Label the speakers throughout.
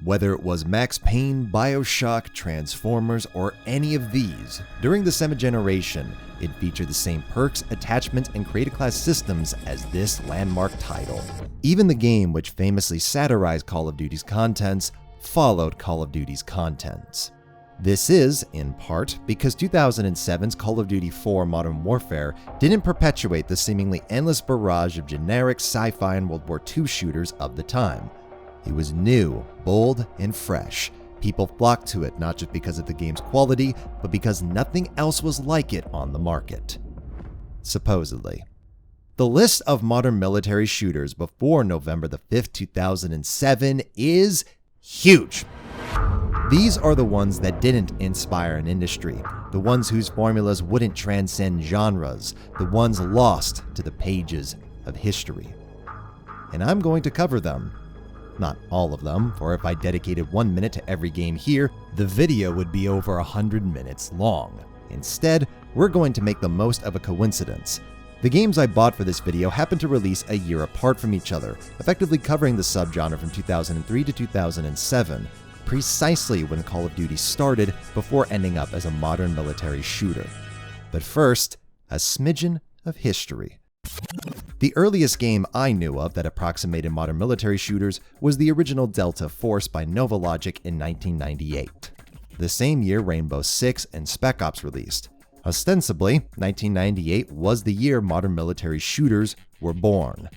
Speaker 1: Whether it was Max Payne, Bioshock, Transformers, or any of these, during the 7th generation, it featured the same perks, attachments, and created class systems as this landmark title. Even the game, which famously satirized Call of Duty's contents, followed Call of Duty's contents. This is, in part, because 2007's Call of Duty 4 Modern Warfare didn't perpetuate the seemingly endless barrage of generic sci-fi and World War II shooters of the time. It was new, bold, and fresh. People flocked to it not just because of the game's quality, but because nothing else was like it on the market. Supposedly. The list of modern military shooters before November 5th, 2007 is huge. These are the ones that didn't inspire an industry, the ones whose formulas wouldn't transcend genres, the ones lost to the pages of history. And I'm going to cover them. Not all of them, for if I dedicated 1 minute to every game here, the video would be over 100 minutes long. Instead, we're going to make the most of a coincidence. The games I bought for this video happen to release a year apart from each other, effectively covering the subgenre from 2003 to 2007, precisely when Call of Duty started before ending up as a modern military shooter. But first, a smidgen of history. The earliest game I knew of that approximated modern military shooters was the original Delta Force by Novalogic in 1998. The same year Rainbow Six and Spec Ops released. Ostensibly, 1998 was the year modern military shooters were born.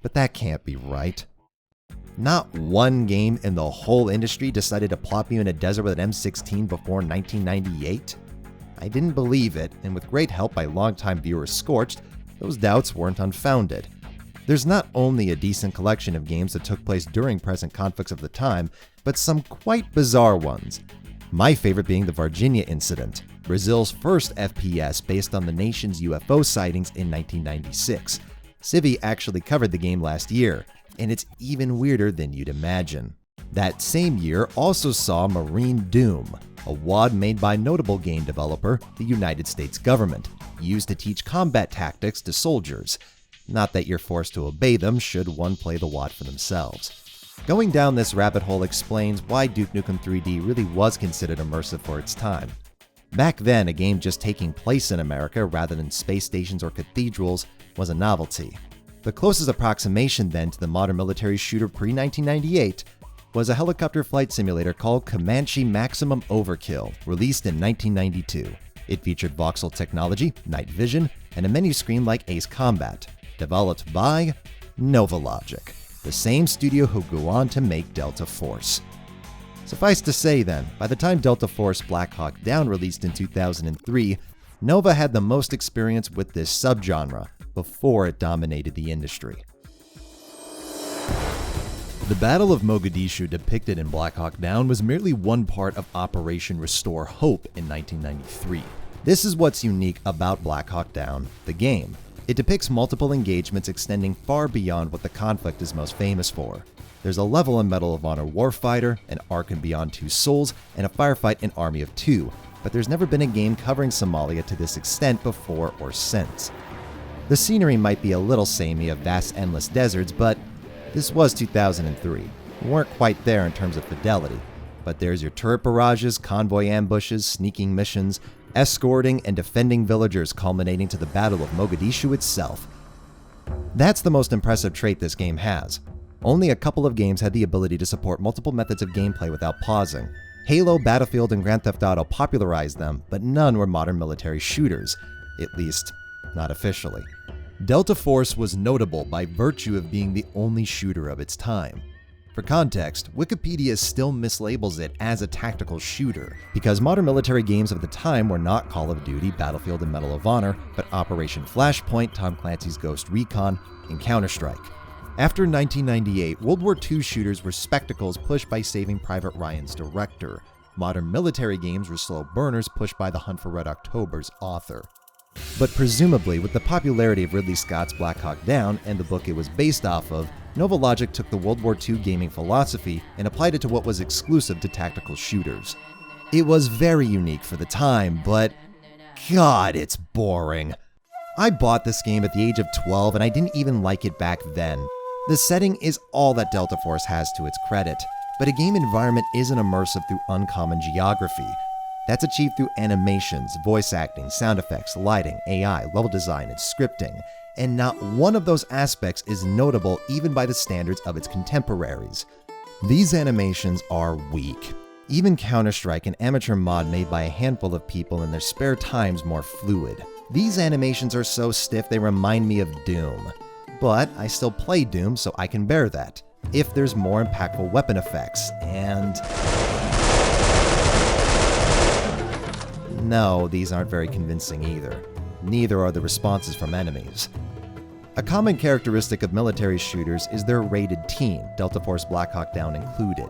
Speaker 1: But that can't be right. Not one game in the whole industry decided to plop you in a desert with an M16 before 1998? I didn't believe it, and with great help by longtime viewer Scorched, those doubts weren't unfounded. There's not only a decent collection of games that took place during present conflicts of the time, but some quite bizarre ones. My favorite being the Varginha incident, Brazil's first FPS based on the nation's UFO sightings in 1996. Civi actually covered the game last year, and it's even weirder than you'd imagine. That same year also saw Marine Doom, a WAD made by notable game developer, the United States government, used to teach combat tactics to soldiers. Not that you're forced to obey them should one play the WAD for themselves. Going down this rabbit hole explains why Duke Nukem 3D really was considered immersive for its time. Back then, a game just taking place in America rather than space stations or cathedrals was a novelty. The closest approximation then to the modern military shooter pre-1998 was a helicopter flight simulator called Comanche Maximum Overkill, released in 1992. It featured voxel technology, night vision, and a menu screen like Ace Combat, developed by Novalogic, the same studio who go on to make Delta Force. Suffice to say then, by the time Delta Force Black Hawk Down released in 2003, Nova had the most experience with this subgenre before it dominated the industry. The Battle of Mogadishu depicted in Black Hawk Down was merely one part of Operation Restore Hope in 1993. This is what's unique about Black Hawk Down, the game. It depicts multiple engagements extending far beyond what the conflict is most famous for. There's a level in Medal of Honor Warfighter, an arc in Beyond Two Souls, and a firefight in Army of Two, but there's never been a game covering Somalia to this extent before or since. The scenery might be a little samey of vast endless deserts, but this was 2003. We weren't quite there in terms of fidelity, but there's your turret barrages, convoy ambushes, sneaking missions, escorting and defending villagers culminating to the Battle of Mogadishu itself. That's the most impressive trait this game has. Only a couple of games had the ability to support multiple methods of gameplay without pausing. Halo, Battlefield, and Grand Theft Auto popularized them, but none were modern military shooters. At least, not officially. Delta Force was notable by virtue of being the only shooter of its time. For context, Wikipedia still mislabels it as a tactical shooter, because modern military games of the time were not Call of Duty, Battlefield, and Medal of Honor, but Operation Flashpoint, Tom Clancy's Ghost Recon, and Counter-Strike. After 1998, World War II shooters were spectacles pushed by Saving Private Ryan's director. Modern military games were slow burners pushed by The Hunt for Red October's author. But presumably, with the popularity of Ridley Scott's Black Hawk Down and the book it was based off of, Novalogic took the World War II gaming philosophy and applied it to what was exclusive to tactical shooters. It was very unique for the time, but God, it's boring. I bought this game at the age of 12 and I didn't even like it back then. The setting is all that Delta Force has to its credit. But a game environment isn't immersive through uncommon geography. That's achieved through animations, voice acting, sound effects, lighting, AI, level design, and scripting. And not one of those aspects is notable even by the standards of its contemporaries. These animations are weak. Even Counter-Strike, an amateur mod made by a handful of people in their spare times, more fluid. These animations are so stiff they remind me of Doom. But I still play Doom, so I can bear that. If there's more impactful weapon effects, and... No, these aren't very convincing either. Neither are the responses from enemies. A common characteristic of military shooters is their rated teen, Delta Force Black Hawk Down included.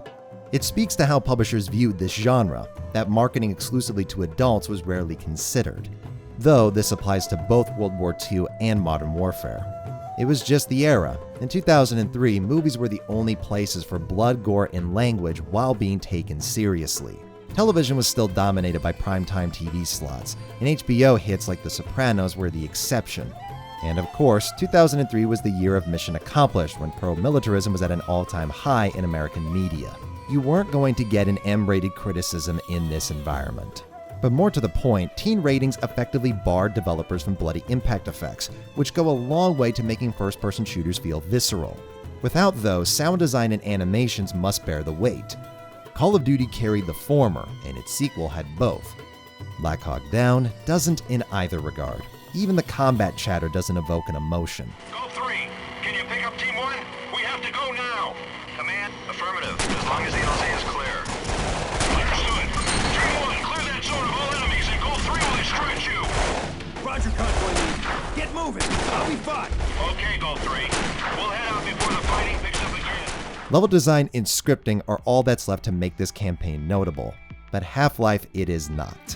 Speaker 1: It speaks to how publishers viewed this genre, that marketing exclusively to adults was rarely considered. Though this applies to both World War II and Modern Warfare. It was just the era. In 2003, movies were the only places for blood, gore, and language while being taken seriously. Television was still dominated by primetime TV slots, and HBO hits like The Sopranos were the exception. And of course, 2003 was the year of Mission Accomplished, when pro-militarism was at an all-time high in American media. You weren't going to get an M-rated criticism in this environment. But more to the point, teen ratings effectively barred developers from bloody impact effects, which go a long way to making first-person shooters feel visceral. Without those, sound design and animations must bear the weight. Call of Duty carried the former, and its sequel had both. Black Hawk Down doesn't in either regard. Even the combat chatter doesn't evoke an emotion.
Speaker 2: Go 3. Can you pick up Team 1? We have to go now. Command, affirmative, as long as the LZ is clear. Understood. Team 1, clear that zone of all enemies, and Goal 3 will escort you.
Speaker 3: Roger, Convoy lead. Get moving. I'll be fine.
Speaker 2: Okay, Goal 3. We'll head out before the fighting picks up again.
Speaker 1: Level design and scripting are all that's left to make this campaign notable, but Half-Life it is not.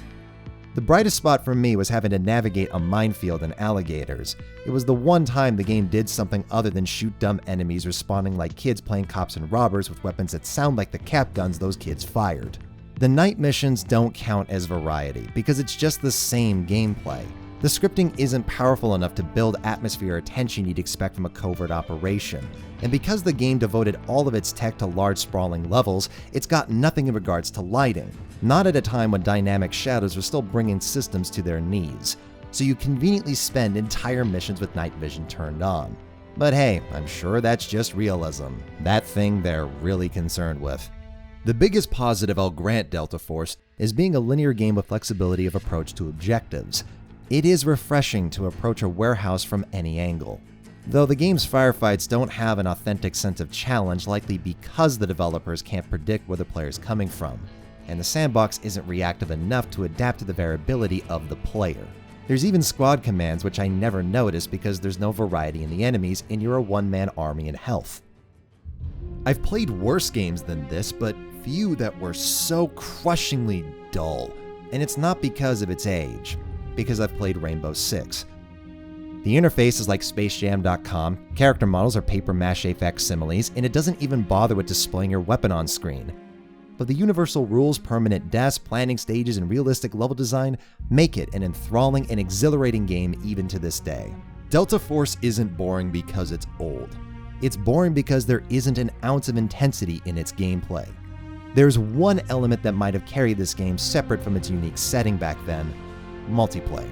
Speaker 1: The brightest spot for me was having to navigate a minefield and alligators. It was the one time the game did something other than shoot dumb enemies responding like kids playing cops and robbers with weapons that sound like the cap guns those kids fired. The night missions don't count as variety because it's just the same gameplay. The scripting isn't powerful enough to build atmosphere or tension you'd expect from a covert operation. And because the game devoted all of its tech to large sprawling levels, it's got nothing in regards to lighting. Not at a time when dynamic shadows were still bringing systems to their knees. So you conveniently spend entire missions with night vision turned on. But hey, I'm sure that's just realism. That thing they're really concerned with. The biggest positive I'll grant Delta Force is being a linear game with flexibility of approach to objectives. It is refreshing to approach a warehouse from any angle. Though the game's firefights don't have an authentic sense of challenge, likely because the developers can't predict where the player's coming from, and the sandbox isn't reactive enough to adapt to the variability of the player. There's even squad commands, which I never noticed because there's no variety in the enemies and you're a one-man army in health. I've played worse games than this, but few that were so crushingly dull, and it's not because of its age. Because I've played Rainbow Six. The interface is like SpaceJam.com, character models are paper mache facsimiles, and it doesn't even bother with displaying your weapon on screen. But the universal rules, permanent deaths, planning stages, and realistic level design make it an enthralling and exhilarating game even to this day. Delta Force isn't boring because it's old. It's boring because there isn't an ounce of intensity in its gameplay. There's one element that might have carried this game separate from its unique setting back then: multiplayer.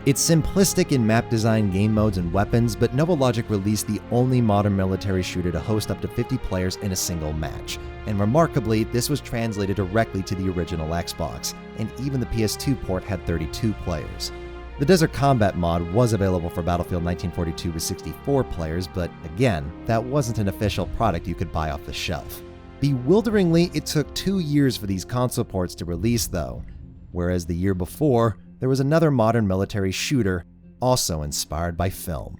Speaker 1: It's simplistic in map design, game modes, and weapons, but Novalogic released the only modern military shooter to host up to 50 players in a single match. And remarkably, this was translated directly to the original Xbox, and even the PS2 port had 32 players. The Desert Combat mod was available for Battlefield 1942 with 64 players, but again, that wasn't an official product you could buy off the shelf. Bewilderingly, it took 2 years for these console ports to release though, whereas the year before, there was another modern military shooter, also inspired by film.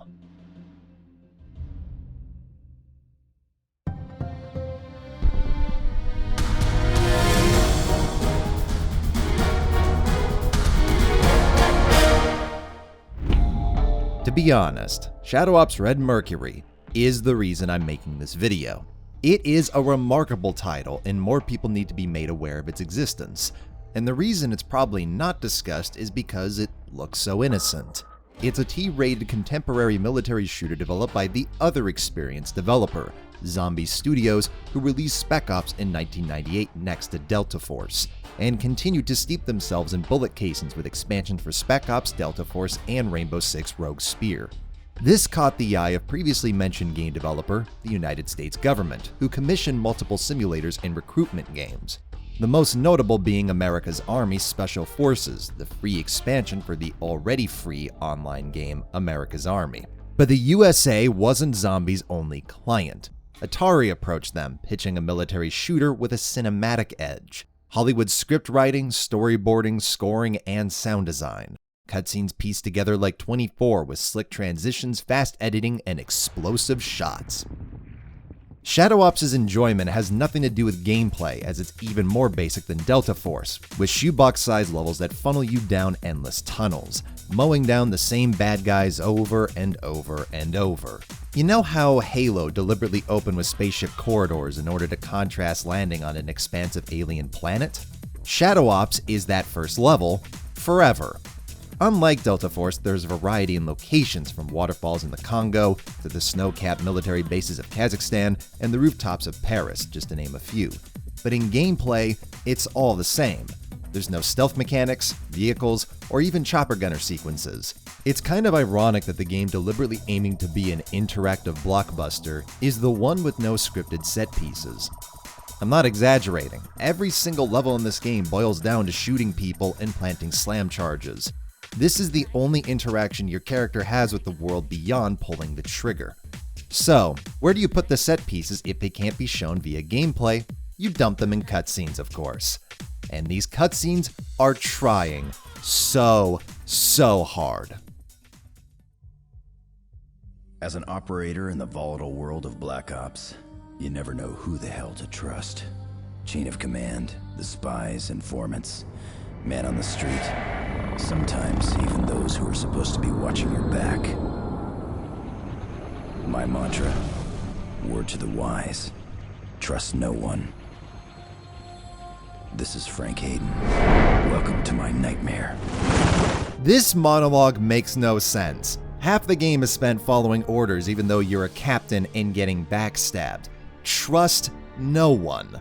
Speaker 1: To be honest, Shadow Ops Red Mercury is the reason I'm making this video. It is a remarkable title, and more people need to be made aware of its existence. And the reason it's probably not discussed is because it looks so innocent. It's a T-rated contemporary military shooter developed by the other experienced developer, Zombie Studios, who released Spec Ops in 1998 next to Delta Force, and continued to steep themselves in bullet casings with expansions for Spec Ops, Delta Force, and Rainbow Six Rogue Spear. This caught the eye of previously mentioned game developer, the United States government, who commissioned multiple simulators and recruitment games. The most notable being America's Army Special Forces, the free expansion for the already free online game America's Army. But the USA wasn't Zombies' only client. Atari approached them, pitching a military shooter with a cinematic edge. Hollywood script writing, storyboarding, scoring, and sound design. Cutscenes pieced together like 24 with slick transitions, fast editing, and explosive shots. Shadow Ops' enjoyment has nothing to do with gameplay, as it's even more basic than Delta Force, with shoebox-sized levels that funnel you down endless tunnels, mowing down the same bad guys over and over and over. You know how Halo deliberately opened with spaceship corridors in order to contrast landing on an expansive alien planet? Shadow Ops is that first level, forever. Unlike Delta Force, there's variety in locations, from waterfalls in the Congo to the snow-capped military bases of Kazakhstan and the rooftops of Paris, just to name a few. But in gameplay, it's all the same. There's no stealth mechanics, vehicles, or even chopper gunner sequences. It's kind of ironic that the game deliberately aiming to be an interactive blockbuster is the one with no scripted set pieces. I'm not exaggerating. Every single level in this game boils down to shooting people and planting slam charges. This is the only interaction your character has with the world beyond pulling the trigger. So, where do you put the set pieces if they can't be shown via gameplay? You dump them in cutscenes, of course. And these cutscenes are trying so hard.
Speaker 4: As an operator in the volatile world of Black Ops, you never know who the hell to trust. Chain of command, the spies, informants, man on the street. Sometimes even those who are supposed to be watching your back. My mantra, word to the wise, trust no one. This is Frank Hayden. Welcome to my nightmare.
Speaker 1: This monologue makes no sense. Half the game is spent following orders even though you're a captain and getting backstabbed. Trust no one.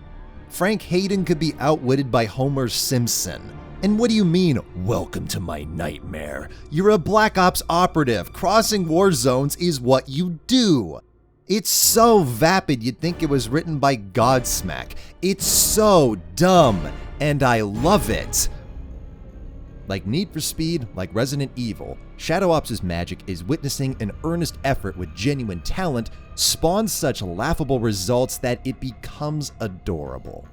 Speaker 1: Frank Hayden could be outwitted by Homer Simpson. And what do you mean, welcome to my nightmare? You're a Black Ops operative. Crossing war zones is what you do. It's so vapid you'd think it was written by Godsmack. It's so dumb, and I love it. Like Need for Speed, like Resident Evil, Shadow Ops' magic is witnessing an earnest effort with genuine talent spawns such laughable results that it becomes adorable.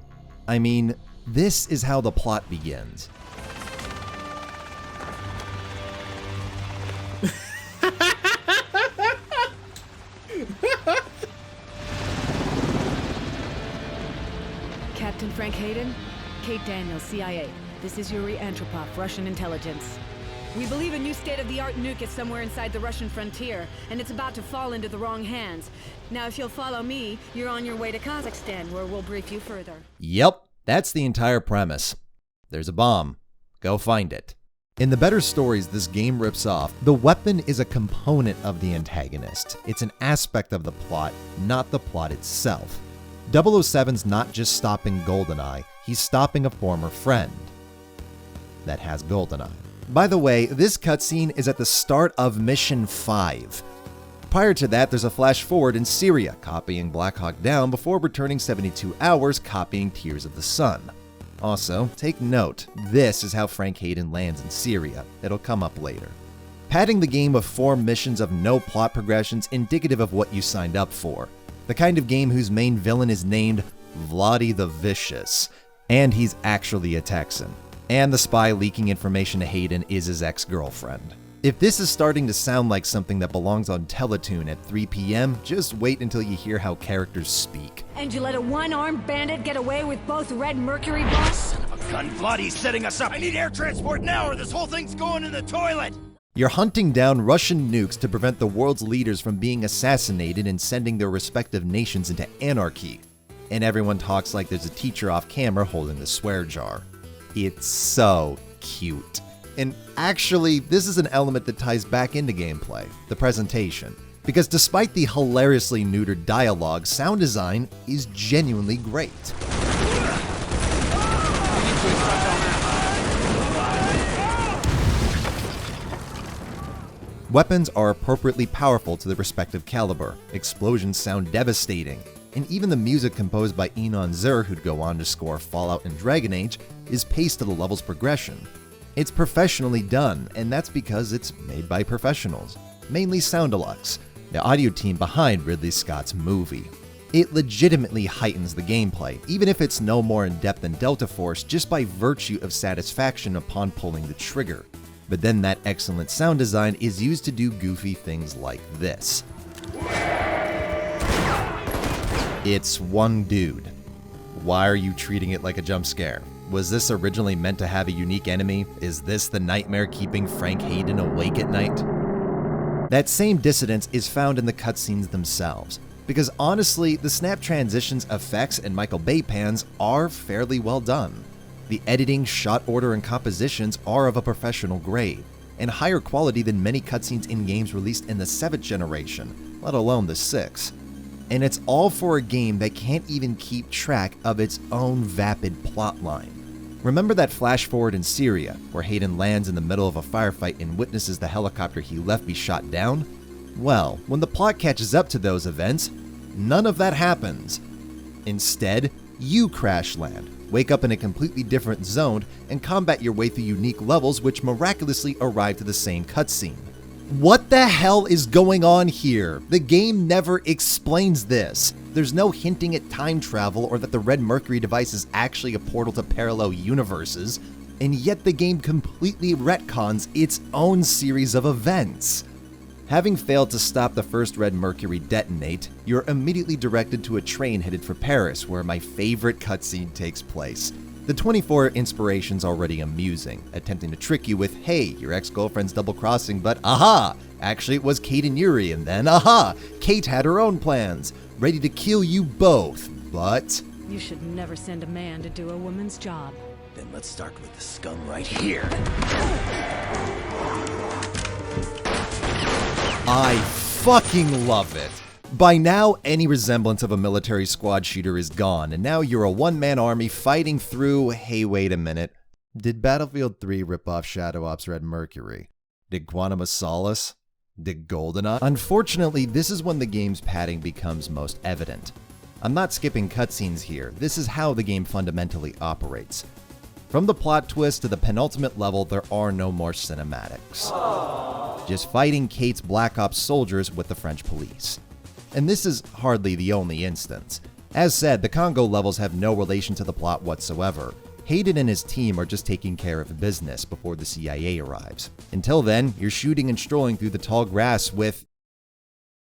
Speaker 1: I mean, this is how the plot begins.
Speaker 5: Captain Frank Hayden, Kate Daniels, CIA. This is Yuri Antropov, Russian intelligence. We believe a new state-of-the-art nuke is somewhere inside the Russian frontier, and it's about to fall into the wrong hands. Now, if you'll follow me, you're on your way to Kazakhstan, where we'll brief you further.
Speaker 1: Yep, that's the entire premise. There's a bomb. Go find it. In the better stories this game rips off, the weapon is a component of the antagonist. It's an aspect of the plot, not the plot itself. 007's not just stopping GoldenEye, he's stopping a former friend that has GoldenEye. By the way, this cutscene is at the start of Mission 5. Prior to that, there's a flash forward in Syria, copying Black Hawk Down before returning 72 hours, copying Tears of the Sun. Also, take note, this is how Frank Hayden lands in Syria. It'll come up later. Padding the game with 4 missions of no plot progressions indicative of what you signed up for. The kind of game whose main villain is named Vladdy the Vicious, and he's actually a Texan. And the spy leaking information to Hayden is his ex-girlfriend. If this is starting to sound like something that belongs on Teletoon at 3 p.m., just wait until you hear how characters speak.
Speaker 5: And you let a one-armed bandit get away with both Red Mercury, boss?
Speaker 3: Son of a gun, Vladdy's setting us up. I need air transport now or this whole thing's going in the toilet.
Speaker 1: You're hunting down Russian nukes to prevent the world's leaders from being assassinated and sending their respective nations into anarchy. And everyone talks like there's a teacher off camera holding the swear jar. It's so cute. And actually, this is an element that ties back into gameplay, the presentation. Because despite the hilariously neutered dialogue, sound design is genuinely great. Weapons are appropriately powerful to their respective caliber, explosions sound devastating, and even the music composed by Enon Zur, who'd go on to score Fallout and Dragon Age, is paced to the level's progression. It's professionally done, and that's because it's made by professionals, mainly Soundalux, the audio team behind Ridley Scott's movie. It legitimately heightens the gameplay, even if it's no more in-depth than Delta Force, just by virtue of satisfaction upon pulling the trigger. But then that excellent sound design is used to do goofy things like this. It's one dude. Why are you treating it like a jump scare? Was this originally meant to have a unique enemy? Is this the nightmare keeping Frank Hayden awake at night? That same dissonance is found in the cutscenes themselves, because honestly, the snap transitions, effects, and Michael Bay pans are fairly well done. The editing, shot order, and compositions are of a professional grade, and higher quality than many cutscenes in games released in the 7th generation, let alone the 6th. And it's all for a game that can't even keep track of its own vapid plotline. Remember that flash forward in Syria, where Hayden lands in the middle of a firefight and witnesses the helicopter he left be shot down? Well, when the plot catches up to those events, none of that happens. Instead, you crash land, wake up in a completely different zone, and combat your way through unique levels which miraculously arrive to the same cutscene. What the hell is going on here? The game never explains this. There's no hinting at time travel or that the Red Mercury device is actually a portal to parallel universes, and yet the game completely retcons its own series of events. Having failed to stop the first Red Mercury detonate, you're immediately directed to a train headed for Paris, where my favorite cutscene takes place. The 24 inspiration's already amusing, attempting to trick you with, hey, your ex-girlfriend's double-crossing, but aha! Actually, it was Kate and Yuri, and then aha! Kate had her own plans, ready to kill you both, but...
Speaker 5: You should never send a man to do a woman's job.
Speaker 4: Then let's start with the scum right here.
Speaker 1: I fucking love it! By now, any resemblance of a military squad shooter is gone, and now you're a one-man army fighting through... Hey, wait a minute. Did Battlefield 3 rip off Shadow Ops Red Mercury? Did Quantum of Solace? Did GoldenEye? Unfortunately, this is when the game's padding becomes most evident. I'm not skipping cutscenes here, this is how the game fundamentally operates. From the plot twist to the penultimate level, there are no more cinematics. Just fighting Kate's Black Ops soldiers with the French police. And this is hardly the only instance. As said, the Congo levels have no relation to the plot whatsoever. Hayden and his team are just taking care of business before the CIA arrives. Until then, you're shooting and strolling through the tall grass with...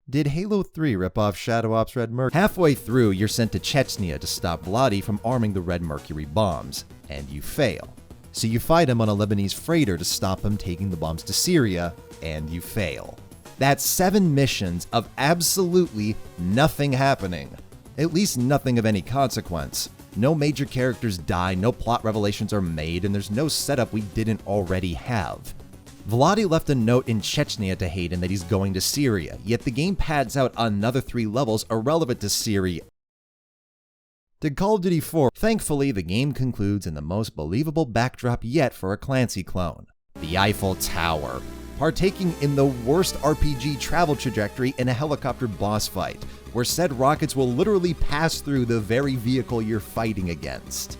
Speaker 1: Did Halo 3 rip off Shadow Ops Red Mercury? Halfway through, you're sent to Chechnya to stop Vladi from arming the Red Mercury bombs, and you fail. So you fight him on a Lebanese freighter to stop him taking the bombs to Syria, and you fail. That's 7 missions of absolutely nothing happening. At least nothing of any consequence. No major characters die, no plot revelations are made, and there's no setup we didn't already have. Vladi left a note in Chechnya to Hayden that he's going to Syria, yet the game pads out another 3 levels irrelevant to Syria. To Call of Duty 4, thankfully the game concludes in the most believable backdrop yet for a Clancy clone. The Eiffel Tower. Partaking in the worst RPG travel trajectory in a helicopter boss fight, where said rockets will literally pass through the very vehicle you're fighting against.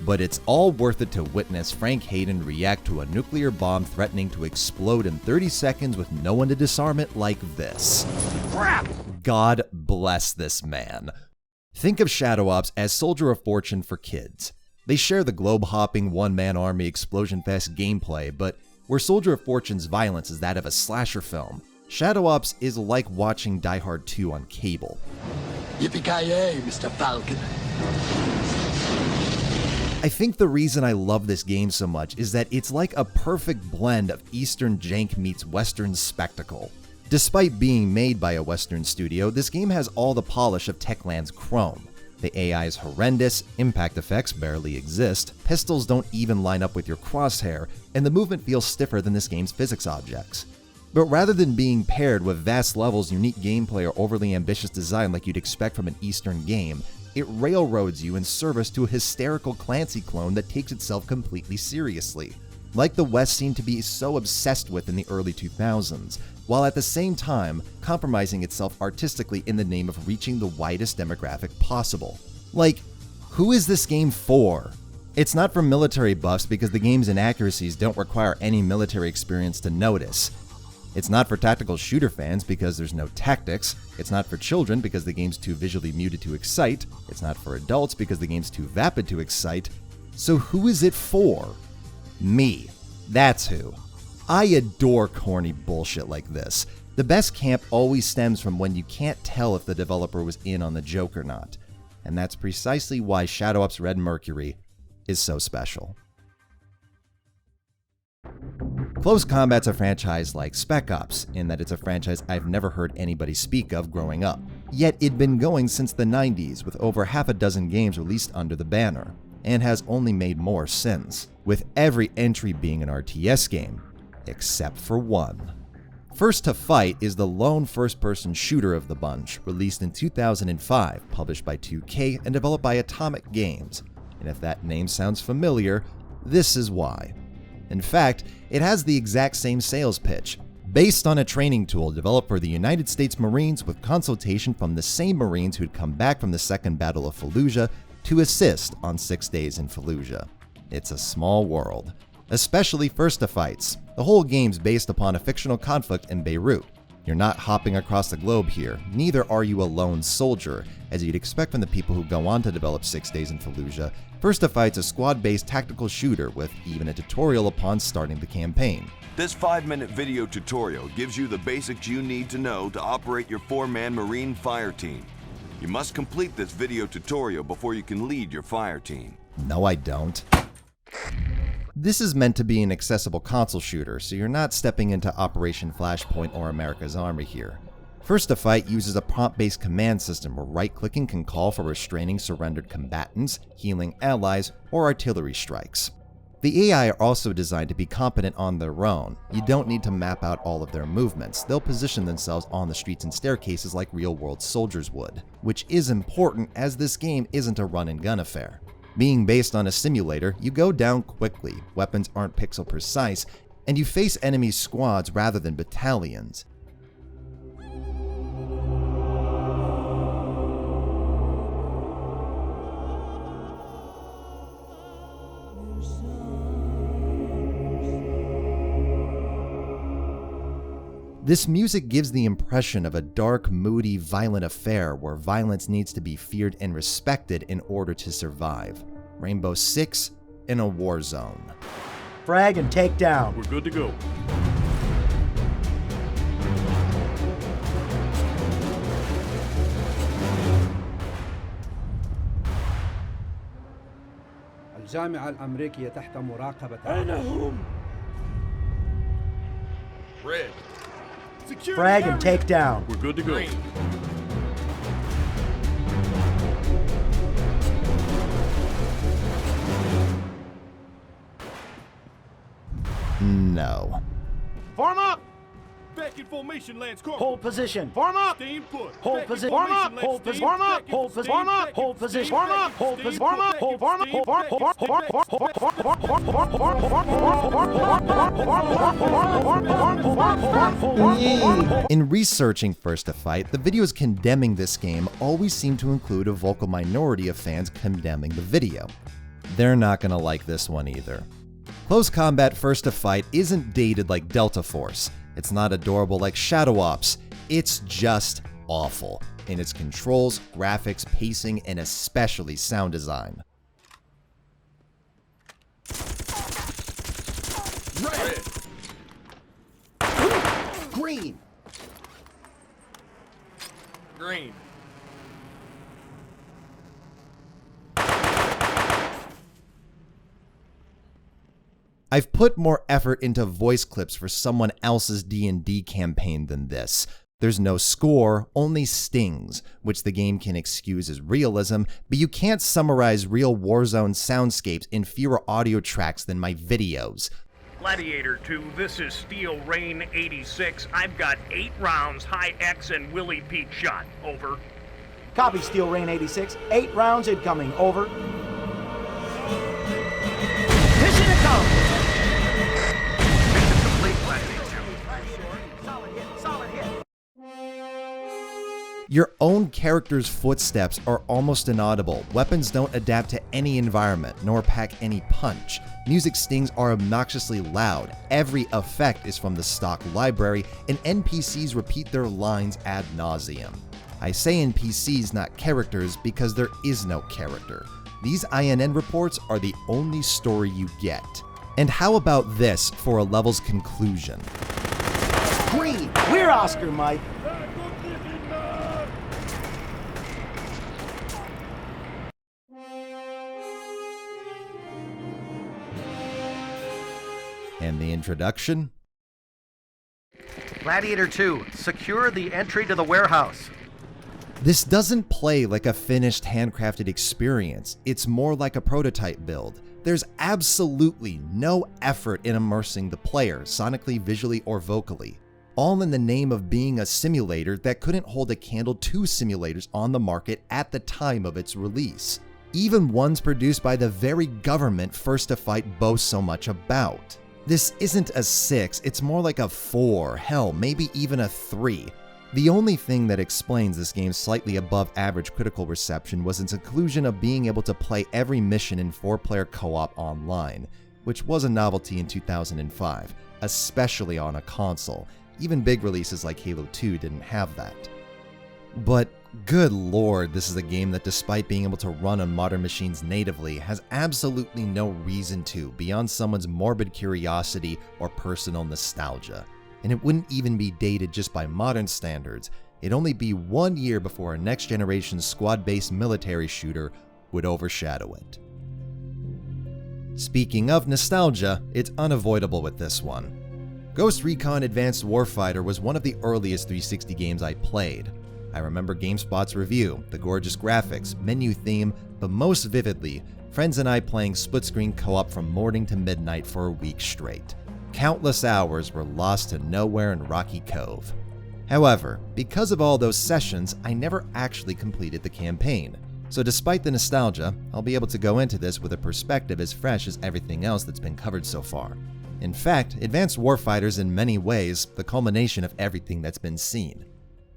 Speaker 1: But it's all worth it to witness Frank Hayden react to a nuclear bomb threatening to explode in 30 seconds with no one to disarm it like this.
Speaker 3: Crap!
Speaker 1: God bless this man. Think of Shadow Ops as Soldier of Fortune for kids. They share the globe-hopping one-man army explosion-fest gameplay, but where Soldier of Fortune's violence is that of a slasher film, Shadow Ops is like watching Die Hard 2 on cable.
Speaker 6: Yippee-ki-yay, Mr. Falcon.
Speaker 1: I think the reason I love this game so much is that it's like a perfect blend of Eastern jank meets Western spectacle. Despite being made by a Western studio, this game has all the polish of Techland's Chrome. The AI is horrendous, impact effects barely exist, pistols don't even line up with your crosshair, and the movement feels stiffer than this game's physics objects. But rather than being paired with vast levels, unique gameplay, or overly ambitious design like you'd expect from an Eastern game, it railroads you in service to a hysterical Clancy clone that takes itself completely seriously, like the West seemed to be so obsessed with in the early 2000s, while at the same time compromising itself artistically in the name of reaching the widest demographic possible. Like, who is this game for? It's not for military buffs because the game's inaccuracies don't require any military experience to notice. It's not for tactical shooter fans because there's no tactics. It's not for children because the game's too visually muted to excite. It's not for adults because the game's too vapid to excite. So who is it for? Me. That's who. I adore corny bullshit like this. The best camp always stems from when you can't tell if the developer was in on the joke or not. And that's precisely why Shadow Ops Red Mercury is so special. Close Combat's a franchise like Spec Ops, in that it's a franchise I've never heard anybody speak of growing up. Yet it'd been going since the 90s, with over half a dozen games released under the banner, and has only made more since, with every entry being an RTS game, except for one. First to Fight is the lone first-person shooter of the bunch, released in 2005, published by 2K and developed by Atomic Games. And if that name sounds familiar, this is why. In fact, it has the exact same sales pitch, based on a training tool developed for the United States Marines with consultation from the same Marines who'd come back from the Second Battle of Fallujah to assist on 6 days in Fallujah. It's a small world, especially First to Fights. The whole game's based upon a fictional conflict in Beirut. You're not hopping across the globe here, neither are you a lone soldier, as you'd expect from the people who go on to develop 6 days in Fallujah. First to Fight's a squad-based tactical shooter with even a tutorial upon starting the campaign.
Speaker 7: This 5-minute video tutorial gives you the basics you need to know to operate your 4-man Marine fire team. You must complete this video tutorial before you can lead your fire team.
Speaker 1: No, I don't. This is meant to be an accessible console shooter, so you're not stepping into Operation Flashpoint or America's Army here. First to Fight uses a prompt-based command system where right-clicking can call for restraining surrendered combatants, healing allies, or artillery strikes. The AI are also designed to be competent on their own. You don't need to map out all of their movements. They'll position themselves on the streets and staircases like real-world soldiers would, which is important as this game isn't a run-and-gun affair. Being based on a simulator, you go down quickly, weapons aren't pixel precise, and you face enemy squads rather than battalions. This music gives the impression of a dark, moody, violent affair where violence needs to be feared and respected in order to survive. Rainbow Six in a war zone.
Speaker 8: Frag and take down.
Speaker 3: We're good to go.
Speaker 9: الجامعة الأمريكية تحت مراقبة.
Speaker 3: أين هم؟ Red. Secure
Speaker 8: Frag and take down.
Speaker 3: We're good to go.
Speaker 1: No.
Speaker 3: Form up! Back in formation, Lance Corporal.
Speaker 8: Hold position.
Speaker 3: Form up! Stay put.
Speaker 8: Hold position. Form up. Hold position. Form up. Hold position. Form up. Hold position. Form up. Hold position. Form up. Hold form up.
Speaker 1: In researching First to Fight, the videos condemning this game always seem to include a vocal minority of fans condemning the video. They're not gonna like this one either. Close Combat First to Fight isn't dated like Delta Force. It's not adorable like Shadow Ops. It's just awful in its controls, graphics, pacing, and especially sound design.
Speaker 3: Red!
Speaker 8: Green.
Speaker 3: Green.
Speaker 1: I've put more effort into voice clips for someone else's D&D campaign than this. There's no score, only stings, which the game can excuse as realism, but you can't summarize real Warzone soundscapes in fewer audio tracks than my videos.
Speaker 3: Gladiator 2, this is Steel Rain 86. I've got 8 rounds, high X and Willie Pete shot. Over.
Speaker 8: Copy, Steel Rain 86. 8 rounds incoming. Over. Mission accomplished.
Speaker 3: Mission complete, Gladiator 2.
Speaker 8: Solid hit.
Speaker 1: Your own character's footsteps are almost inaudible. Weapons don't adapt to any environment, nor pack any punch. Music stings are obnoxiously loud. Every effect is from the stock library, and NPCs repeat their lines ad nauseum. I say NPCs, not characters, because there is no character. These INN reports are the only story you get. And how about this for a level's conclusion?
Speaker 8: Green. We're Oscar, Mike.
Speaker 1: And the introduction?
Speaker 10: Gladiator 2, secure the entry to the warehouse.
Speaker 1: This doesn't play like a finished handcrafted experience, it's more like a prototype build. There's absolutely no effort in immersing the player, sonically, visually, or vocally. All in the name of being a simulator that couldn't hold a candle to simulators on the market at the time of its release. Even ones produced by the very government First to Fight boasts so much about. This isn't a 6, it's more like a 4, hell, maybe even a 3. The only thing that explains this game's slightly above average critical reception was its inclusion of being able to play every mission in 4-player co-op online, which was a novelty in 2005, especially on a console. Even big releases like Halo 2 didn't have that. But good lord, this is a game that, despite being able to run on modern machines natively, has absolutely no reason to beyond someone's morbid curiosity or personal nostalgia. And it wouldn't even be dated just by modern standards. It'd only be 1 year before a next-generation squad-based military shooter would overshadow it. Speaking of nostalgia, it's unavoidable with this one. Ghost Recon Advanced Warfighter was one of the earliest 360 games I played. I remember GameSpot's review, the gorgeous graphics, menu theme, but most vividly, friends and I playing split-screen co-op from morning to midnight for a week straight. Countless hours were lost to nowhere in Rocky Cove. However, because of all those sessions, I never actually completed the campaign. So despite the nostalgia, I'll be able to go into this with a perspective as fresh as everything else that's been covered so far. In fact, Advanced Warfighter is in many ways the culmination of everything that's been seen.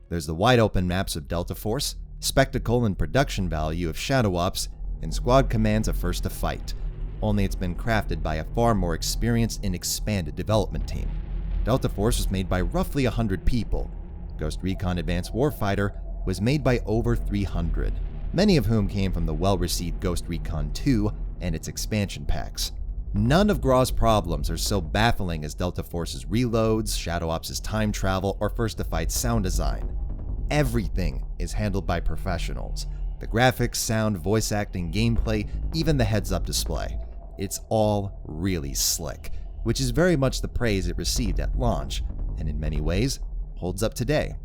Speaker 1: There's the wide-open maps of Delta Force, spectacle and production value of Shadow Ops, and squad commands of First to Fight. Only it's been crafted by a far more experienced and expanded development team. Delta Force was made by roughly 100 people. Ghost Recon Advanced Warfighter was made by over 300, many of whom came from the well-received Ghost Recon II and its expansion packs. None of Grau's problems are so baffling as Delta Force's reloads, Shadow Ops' time travel, or First to Fight's sound design. Everything is handled by professionals. The graphics, sound, voice acting, gameplay, even the heads-up display. It's all really slick, which is very much the praise it received at launch, and in many ways, holds up today.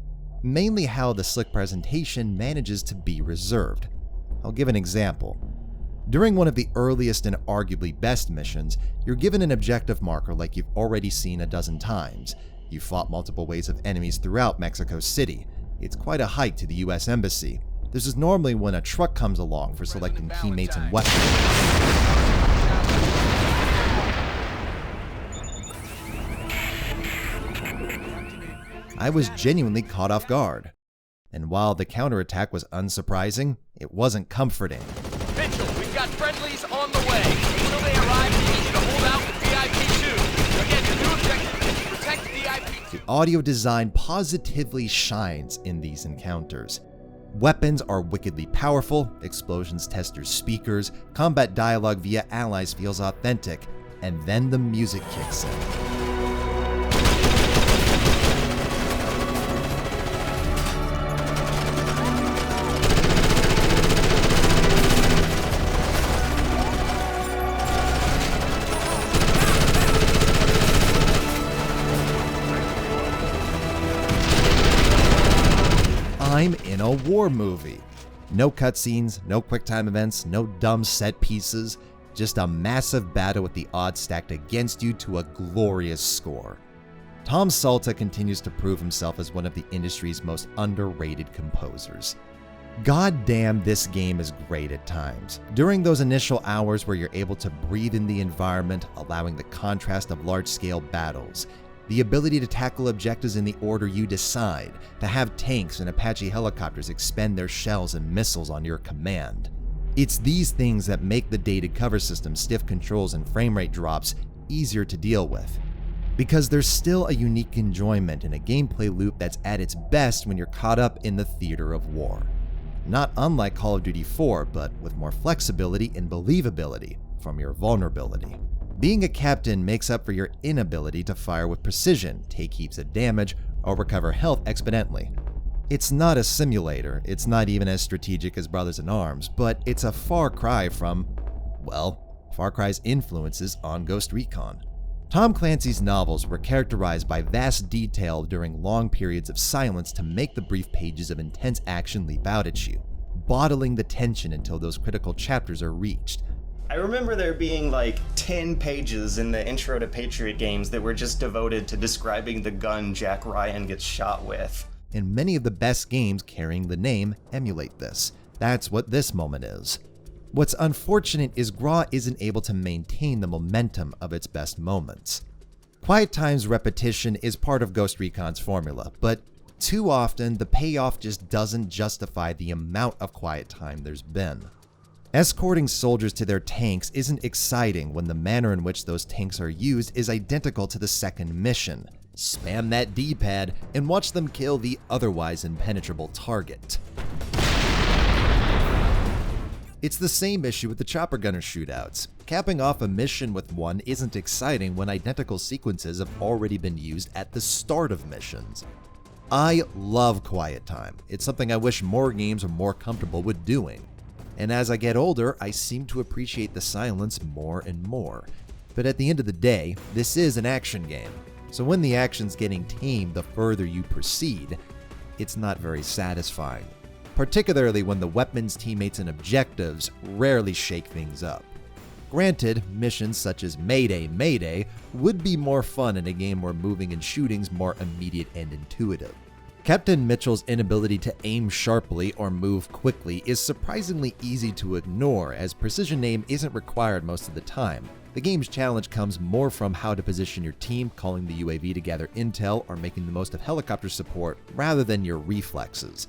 Speaker 1: Mainly how the slick presentation manages to be reserved. I'll give an example. During one of the earliest and arguably best missions, you're given an objective marker like you've already seen a dozen times. You've fought multiple waves of enemies throughout Mexico City. It's quite a hike to the US Embassy. This is normally when a truck comes along for selecting teammates and weapons. I was genuinely caught off guard. And while the counterattack was unsurprising, it wasn't comforting.
Speaker 11: Mitchell, we've got friendlies on the way. Until they arrive, we need you to hold out with VIP-2. Again, your new objective is to protect VIP-2.
Speaker 1: The audio design positively shines in these encounters. Weapons are wickedly powerful, explosions test your speakers, combat dialogue via allies feels authentic, and then the music kicks in. I'm in a war movie. No cutscenes, no QuickTime events, no dumb set pieces. just a massive battle with the odds stacked against you to a glorious score. Tom Salta continues to prove himself as one of the industry's most underrated composers. God damn, this game is great at times. During those initial hours where you're able to breathe in the environment, allowing the contrast of large-scale battles, the ability to tackle objectives in the order you decide, to have tanks and Apache helicopters expend their shells and missiles on your command. It's these things that make the dated cover system, stiff controls, and frame rate drops easier to deal with. Because there's still a unique enjoyment in a gameplay loop that's at its best when you're caught up in the theater of war. Not unlike Call of Duty 4, but with more flexibility and believability from your vulnerability. Being a captain makes up for your inability to fire with precision, take heaps of damage, or recover health exponentially. It's not a simulator, it's not even as strategic as Brothers in Arms, but it's a far cry from, well, Far Cry's influences on Ghost Recon. Tom Clancy's novels were characterized by vast detail during long periods of silence to make the brief pages of intense action leap out at you, bottling the tension until those critical chapters are reached.
Speaker 12: I remember there being like 10 pages in the intro to Patriot games that were just devoted to describing the gun Jack Ryan gets shot with.
Speaker 1: And many of the best games carrying the name emulate this. That's what this moment is. What's unfortunate is GRAW isn't able to maintain the momentum of its best moments. Quiet Time's repetition is part of Ghost Recon's formula, but too often the payoff just doesn't justify the amount of quiet time there's been. Escorting soldiers to their tanks isn't exciting when the manner in which those tanks are used is identical to the second mission. Spam that D-pad and watch them kill the otherwise impenetrable target. It's the same issue with the chopper gunner shootouts. Capping off a mission with one isn't exciting when identical sequences have already been used at the start of missions. I love quiet time. It's something I wish more games are more comfortable with doing. And as I get older, I seem to appreciate the silence more and more. But at the end of the day, this is an action game. So when the action's getting tamed the further you proceed, it's not very satisfying. Particularly when the weapons, teammates, and objectives rarely shake things up. Granted, missions such as Mayday, Mayday would be more fun in a game where moving and shooting's more immediate and intuitive. Captain Mitchell's inability to aim sharply or move quickly is surprisingly easy to ignore, as precision aim isn't required most of the time. The game's challenge comes more from how to position your team, calling the UAV to gather intel, or making the most of helicopter support, rather than your reflexes.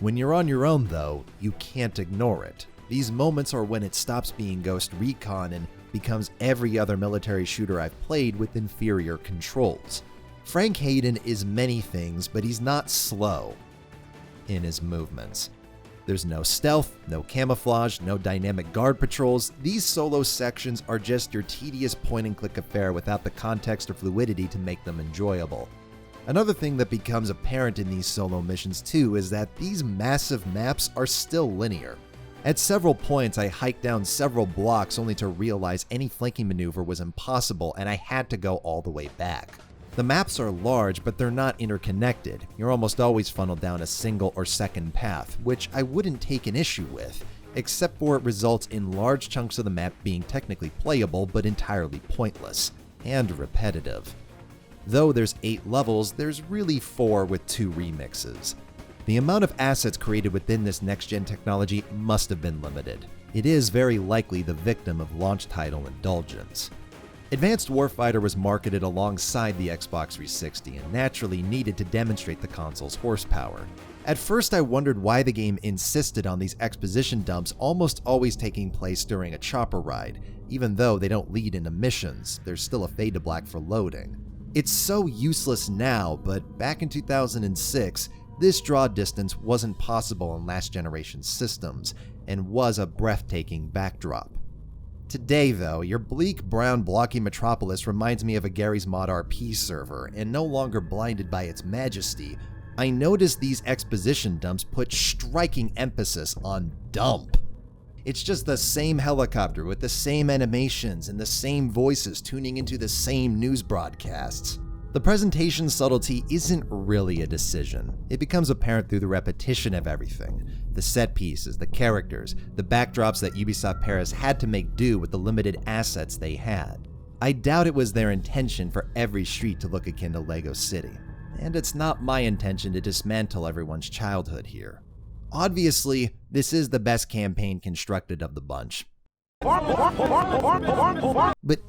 Speaker 1: When you're on your own, though, you can't ignore it. These moments are when it stops being Ghost Recon and becomes every other military shooter I've played with inferior controls. Frank Hayden is many things, but he's not slow in his movements. There's no stealth, no camouflage, no dynamic guard patrols. These solo sections are just your tedious point-and-click affair without the context or fluidity to make them enjoyable. Another thing that becomes apparent in these solo missions too is that these massive maps are still linear. At several points, I hiked down several blocks only to realize any flanking maneuver was impossible and I had to go all the way back. The maps are large, but they're not interconnected. You're almost always funneled down a single or second path, which I wouldn't take an issue with, except for it results in large chunks of the map being technically playable but entirely pointless and repetitive. Though there's 8 levels, there's really 4 with 2 remixes. The amount of assets created within this next-gen technology must have been limited. It is very likely the victim of launch title indulgence. Advanced Warfighter was marketed alongside the Xbox 360 and naturally needed to demonstrate the console's horsepower. At first I wondered why the game insisted on these exposition dumps almost always taking place during a chopper ride. Even though they don't lead into missions, there's still a fade to black for loading. It's so useless now, but back in 2006, this draw distance wasn't possible in last generation systems, and was a breathtaking backdrop. Today though, your bleak, brown, blocky metropolis reminds me of a Garry's Mod RP server, and no longer blinded by its majesty, I noticed these exposition dumps put striking emphasis on dump. It's just the same helicopter with the same animations and the same voices tuning into the same news broadcasts. The presentation subtlety isn't really a decision. It becomes apparent through the repetition of everything. The set pieces, the characters, the backdrops that Ubisoft Paris had to make do with the limited assets they had. I doubt it was their intention for every street to look akin to Lego City. And it's not my intention to dismantle everyone's childhood here. Obviously, this is the best campaign constructed of the bunch. But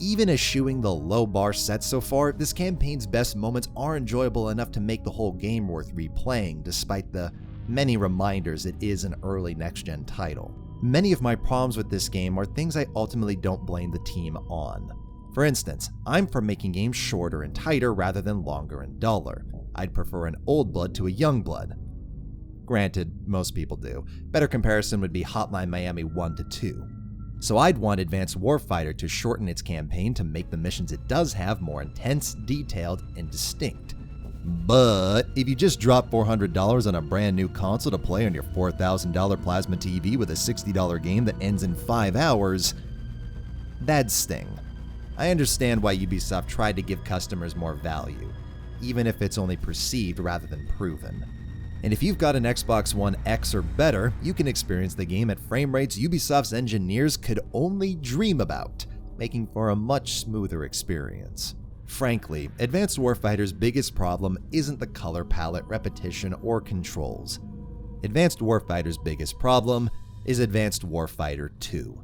Speaker 1: even eschewing the low bar set so far, this campaign's best moments are enjoyable enough to make the whole game worth replaying, despite the many reminders it is an early next-gen title. Many of my problems with this game are things I ultimately don't blame the team on. For instance, I'm for making games shorter and tighter rather than longer and duller. I'd prefer an old blood to a young blood. Granted, most people do. Better comparison would be Hotline Miami 1 to 2. So I'd want Advanced Warfighter to shorten its campaign to make the missions it does have more intense, detailed, and distinct. But if you just drop $400 on a brand new console to play on your $4,000 plasma TV with a $60 game that ends in 5 hours, that'd sting. I understand why Ubisoft tried to give customers more value, even if it's only perceived rather than proven. And if you've got an Xbox One X or better, you can experience the game at frame rates Ubisoft's engineers could only dream about, making for a much smoother experience. Frankly, Advanced Warfighter's biggest problem isn't the color palette, repetition, or controls. Advanced Warfighter's biggest problem is Advanced Warfighter II.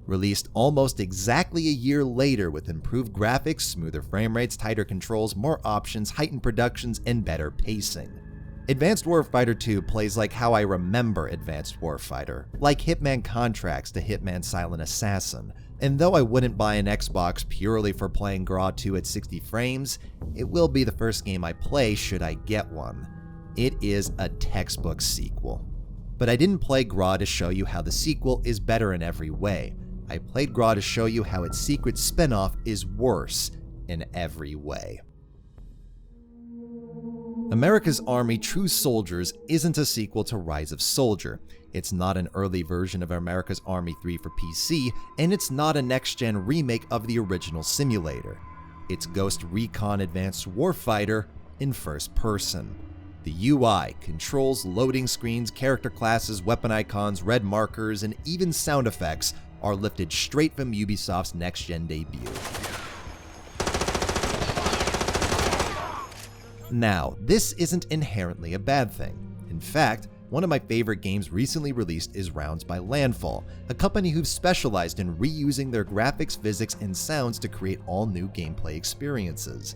Speaker 1: Released almost exactly a year later with improved graphics, smoother frame rates, tighter controls, more options, heightened productions, and better pacing. Advanced Warfighter 2 plays like how I remember Advanced Warfighter, like Hitman Contracts to Hitman Silent Assassin, and though I wouldn't buy an Xbox purely for playing GRA 2 at 60 frames, it will be the first game I play should I get one. It is a textbook sequel. But I didn't play GRA to show you how the sequel is better in every way. I played GRA to show you how its secret spin-off is worse in every way. America's Army True Soldiers isn't a sequel to Rise of Soldier. It's not an early version of America's Army 3 for PC, and it's not a next-gen remake of the original simulator. It's Ghost Recon Advanced Warfighter in first person. The UI, controls, loading screens, character classes, weapon icons, red markers, and even sound effects are lifted straight from Ubisoft's next-gen debut. Now, this isn't inherently a bad thing. In fact, one of my favorite games recently released is Rounds by Landfall, a company who've specialized in reusing their graphics, physics, and sounds to create all new gameplay experiences.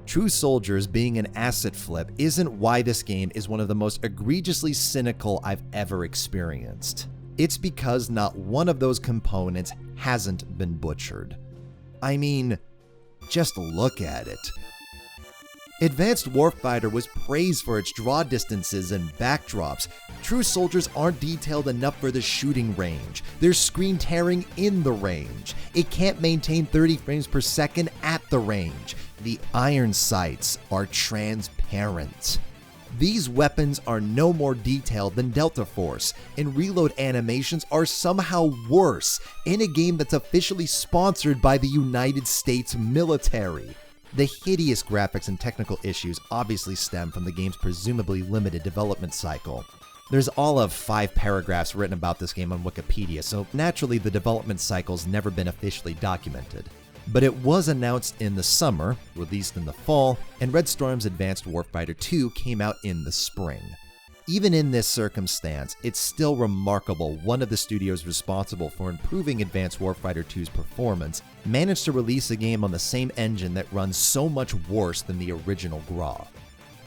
Speaker 1: True Soldiers being an asset flip isn't why this game is one of the most egregiously cynical I've ever experienced. It's because not one of those components hasn't been butchered. I mean, just look at it. Advanced Warfighter was praised for its draw distances and backdrops. True Soldiers aren't detailed enough for the shooting range. There's screen tearing in the range. It can't maintain 30 frames per second at the range. The iron sights are transparent. These weapons are no more detailed than Delta Force, and reload animations are somehow worse in a game that's officially sponsored by the United States military. The hideous graphics and technical issues obviously stem from the game's presumably limited development cycle. There's all of 5 paragraphs written about this game on Wikipedia, so naturally the development cycle's never been officially documented. But it was announced in the summer, released in the fall, and Red Storm's Advanced Warfighter 2 came out in the spring. Even in this circumstance, it's still remarkable one of the studios responsible for improving Advanced Warfighter 2's performance managed to release a game on the same engine that runs so much worse than the original GRA.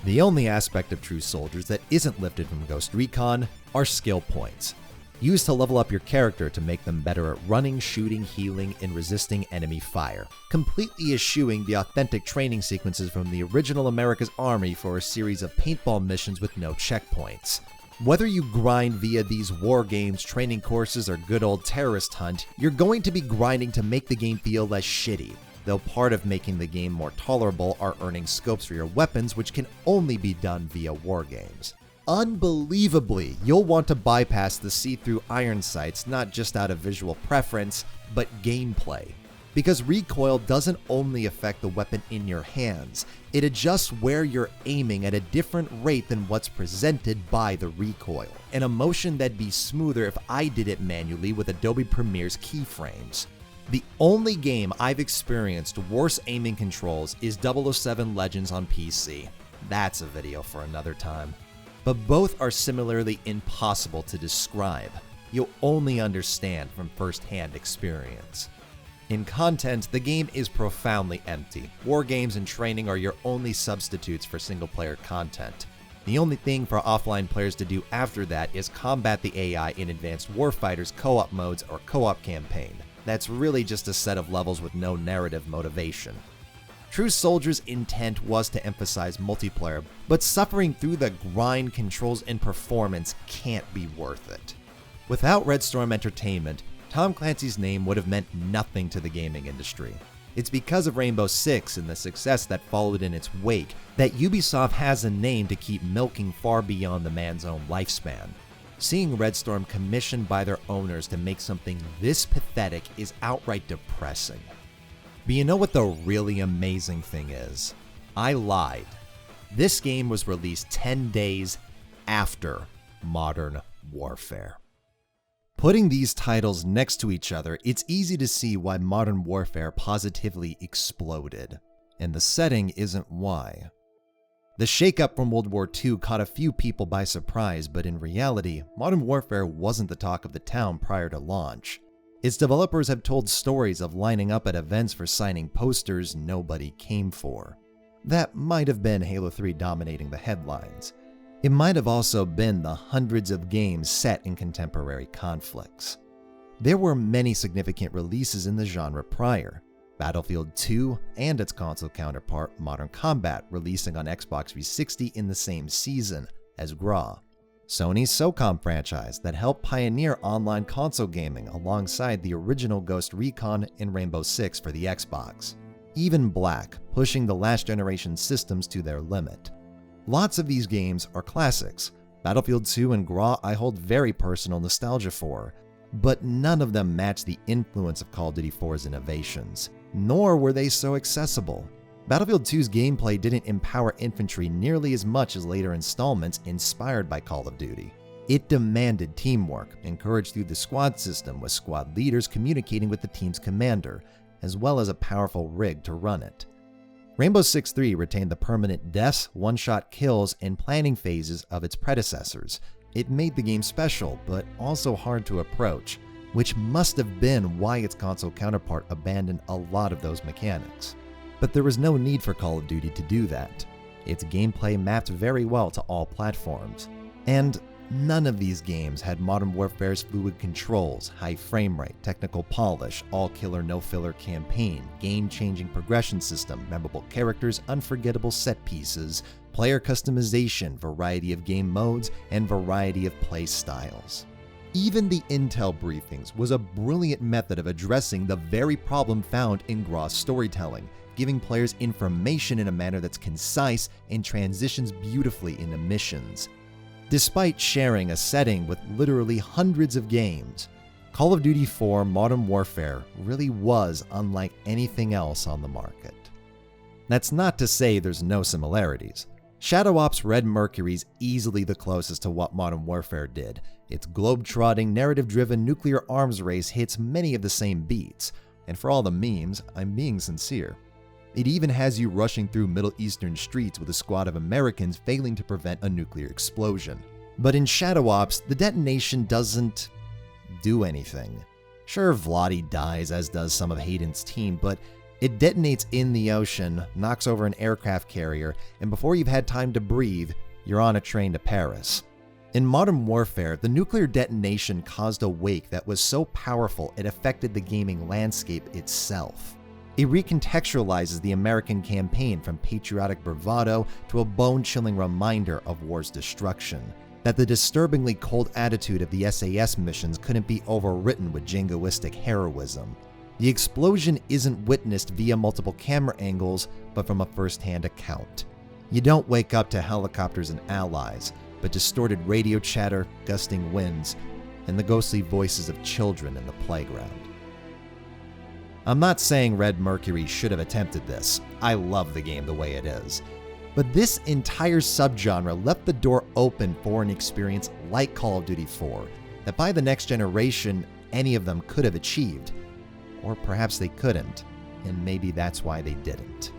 Speaker 1: The only aspect of True Soldiers that isn't lifted from Ghost Recon are skill points, used to level up your character to make them better at running, shooting, healing, and resisting enemy fire, completely eschewing the authentic training sequences from the original America's Army for a series of paintball missions with no checkpoints. Whether you grind via these war games, training courses, or good old terrorist hunt, you're going to be grinding to make the game feel less shitty, though part of making the game more tolerable are earning scopes for your weapons, which can only be done via war games. Unbelievably, you'll want to bypass the see-through iron sights not just out of visual preference, but gameplay. because recoil doesn't only affect the weapon in your hands, it adjusts where you're aiming at a different rate than what's presented by the recoil, an motion that'd be smoother if I did it manually with Adobe Premiere's keyframes. The only game I've experienced worse aiming controls is 007 Legends on PC. That's a video for another time. But both are similarly impossible to describe. You'll only understand from first-hand experience. In content, the game is profoundly empty. War games and training are your only substitutes for single-player content. The only thing for offline players to do after that is combat the AI in Advanced Warfighter's co-op modes or co-op campaign. That's really just a set of levels with no narrative motivation. True Soldier's intent was to emphasize multiplayer, but suffering through the grind, controls, and performance can't be worth it. Without Red Storm Entertainment, Tom Clancy's name would have meant nothing to the gaming industry. It's because of Rainbow Six and the success that followed in its wake that Ubisoft has a name to keep milking far beyond the man's own lifespan. Seeing Red Storm commissioned by their owners to make something this pathetic is outright depressing. But you know what the really amazing thing is? I lied. This game was released 10 days after Modern Warfare. Putting these titles next to each other, it's easy to see why Modern Warfare positively exploded. And the setting isn't why. The shakeup from World War II caught a few people by surprise, but in reality, Modern Warfare wasn't the talk of the town prior to launch. Its developers have told stories of lining up at events for signing posters nobody came for. That might have been Halo 3 dominating the headlines. It might have also been the hundreds of games set in contemporary conflicts. There were many significant releases in the genre prior. Battlefield 2 and its console counterpart Modern Combat releasing on Xbox 360 in the same season as GRAW. Sony's SOCOM franchise that helped pioneer online console gaming alongside the original Ghost Recon and Rainbow Six for the Xbox. Even Black, pushing the last generation systems to their limit. Lots of these games are classics. Battlefield 2 and GRAW I hold very personal nostalgia for, but none of them match the influence of Call of Duty 4's innovations, nor were they so accessible. Battlefield 2's gameplay didn't empower infantry nearly as much as later installments inspired by Call of Duty. It demanded teamwork, encouraged through the squad system with squad leaders communicating with the team's commander, as well as a powerful rig to run it. Rainbow Six 3 retained the permanent deaths, one-shot kills, and planning phases of its predecessors. It made the game special, but also hard to approach, which must have been why its console counterpart abandoned a lot of those mechanics. But there was no need for Call of Duty to do that. Its gameplay mapped very well to all platforms. And none of these games had Modern Warfare's fluid controls, high frame rate, technical polish, all-killer no-filler campaign, game-changing progression system, memorable characters, unforgettable set pieces, player customization, variety of game modes, and variety of play styles. Even the intel briefings was a brilliant method of addressing the very problem found in GRAW's storytelling, giving players information in a manner that's concise and transitions beautifully into missions. Despite sharing a setting with literally hundreds of games, Call of Duty 4 Modern Warfare really was unlike anything else on the market. That's not to say there's no similarities. Shadow Ops Red Mercury's easily the closest to what Modern Warfare did. Its globe-trotting, narrative-driven nuclear arms race hits many of the same beats, and for all the memes, I'm being sincere. It even has you rushing through Middle Eastern streets with a squad of Americans failing to prevent a nuclear explosion. But in Shadow Ops, the detonation doesn't do anything. Sure, Vladi dies, as does some of Hayden's team, but it detonates in the ocean, knocks over an aircraft carrier, and before you've had time to breathe, you're on a train to Paris. In Modern Warfare, the nuclear detonation caused a wake that was so powerful it affected the gaming landscape itself. It recontextualizes the American campaign from patriotic bravado to a bone-chilling reminder of war's destruction, that the disturbingly cold attitude of the SAS missions couldn't be overwritten with jingoistic heroism. The explosion isn't witnessed via multiple camera angles, but from a first-hand account. You don't wake up to helicopters and allies, but distorted radio chatter, gusting winds, and the ghostly voices of children in the playground. I'm not saying Red Mercury should have attempted this. I love the game the way it is. But this entire subgenre left the door open for an experience like Call of Duty 4 that by the next generation, any of them could have achieved. Or perhaps they couldn't, and maybe that's why they didn't.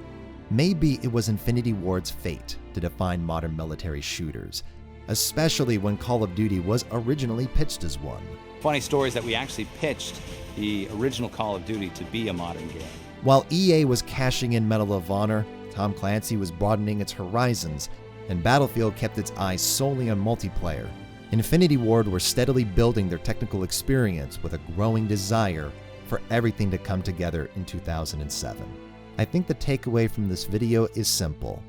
Speaker 1: Maybe it was Infinity Ward's fate to define modern military shooters, especially when Call of Duty was originally pitched as one.
Speaker 13: Funny story is that we actually pitched the original Call of Duty to be a modern game.
Speaker 1: While EA was cashing in Medal of Honor, Tom Clancy was broadening its horizons, and Battlefield kept its eyes solely on multiplayer. Infinity Ward were steadily building their technical experience with a growing desire for everything to come together in 2007. I think the takeaway from this video is simple.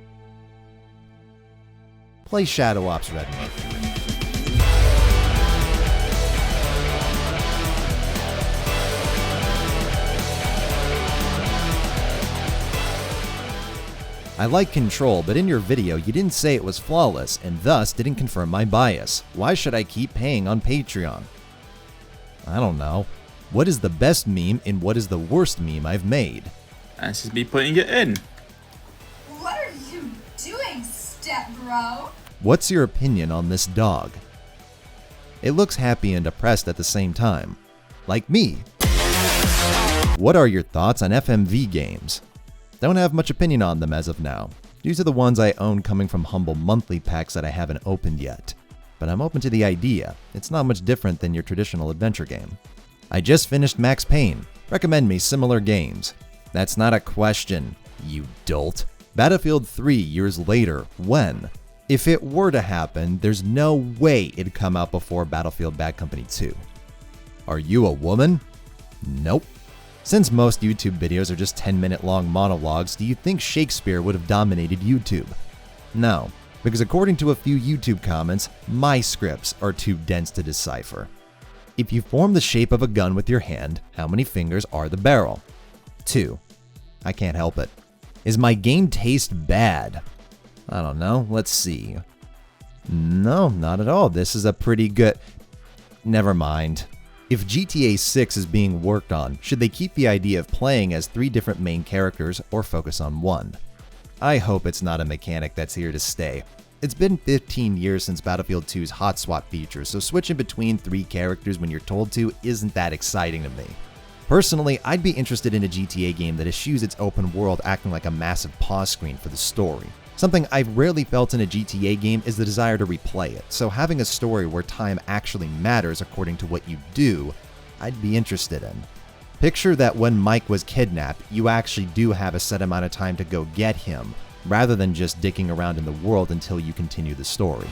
Speaker 1: Play Shadow Ops Red Mercury. I like Control, but in your video you didn't say it was flawless, and thus didn't confirm my bias. Why should I keep paying on Patreon? I don't know. What is the best meme and what is the worst meme I've made?
Speaker 14: That's just me putting it in.
Speaker 15: What are you doing, step bro?
Speaker 1: What's your opinion on this dog? It looks happy and depressed at the same time. Like me. What are your thoughts on FMV games? Don't have much opinion on them as of now, due to the ones I own coming from humble monthly packs that I haven't opened yet. But I'm open to the idea. It's not much different than your traditional adventure game. I just finished Max Payne. Recommend me similar games. That's not a question, you dolt. Battlefield 3 years later, when? If it were to happen, there's no way it'd come out before Battlefield Bad Company 2. Are you a woman? Nope. Since most YouTube videos are just 10-minute long monologues, do you think Shakespeare would have dominated YouTube? No, because according to a few YouTube comments, my scripts are too dense to decipher. If you form the shape of a gun with your hand, how many fingers are the barrel? 2. I can't help it. Is my game taste bad? I don't know, let's see. No, not at all. This is a pretty good... Never mind. If GTA 6 is being worked on, should they keep the idea of playing as 3 different main characters or focus on one? I hope it's not a mechanic that's here to stay. It's been 15 years since Battlefield 2's hot swap feature, so switching between 3 characters when you're told to isn't that exciting to me. Personally, I'd be interested in a GTA game that eschews its open world acting like a massive pause screen for the story. Something I've rarely felt in a GTA game is the desire to replay it, so having a story where time actually matters according to what you do, I'd be interested in. Picture that when Mike was kidnapped, you actually do have a set amount of time to go get him, rather than just dicking around in the world until you continue the story.